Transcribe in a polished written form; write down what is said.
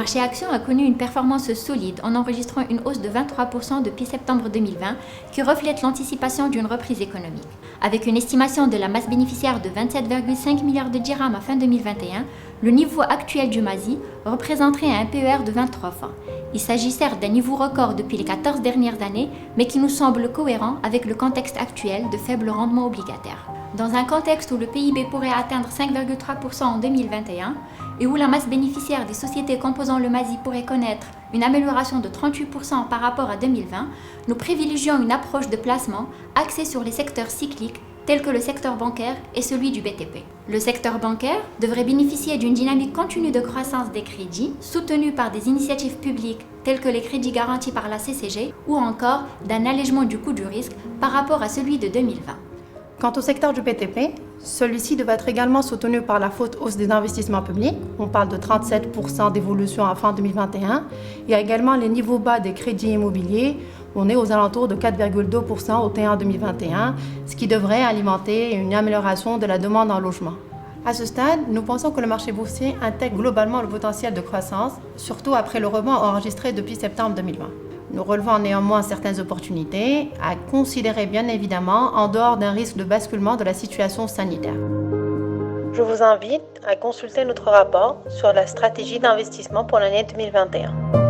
marché actions a connu une performance solide en enregistrant une hausse de 23% depuis septembre 2020 qui reflète l'anticipation d'une reprise économique. Avec une estimation de la masse bénéficiaire de 27,5 milliards de dirhams à fin 2021, le niveau actuel du MASI représenterait un PER de 23 fois. Il s'agit certes d'un niveau record depuis les 14 dernières années, mais qui nous semble cohérent avec le contexte actuel de faible rendement obligataire. Dans un contexte où le PIB pourrait atteindre 5,3% en 2021 et où la masse bénéficiaire des sociétés composant le MASI pourrait connaître une amélioration de 38% par rapport à 2020, nous privilégions une approche de placement axée sur les secteurs cycliques tels que le secteur bancaire et celui du BTP. Le secteur bancaire devrait bénéficier d'une dynamique continue de croissance des crédits, soutenue par des initiatives publiques telles que les crédits garantis par la CCG ou encore d'un allègement du coût du risque par rapport à celui de 2020. Quant au secteur du BTP, celui-ci devait être également soutenu par la forte hausse des investissements publics. On parle de 37% d'évolution à fin 2021. Il y a également les niveaux bas des crédits immobiliers. On est aux alentours de 4,2% au T1 2021, ce qui devrait alimenter une amélioration de la demande en logement. À ce stade, nous pensons que le marché boursier intègre globalement le potentiel de croissance, surtout après le rebond enregistré depuis septembre 2020. Nous relevons néanmoins certaines opportunités à considérer bien évidemment en dehors d'un risque de basculement de la situation sanitaire. Je vous invite à consulter notre rapport sur la stratégie d'investissement pour l'année 2021.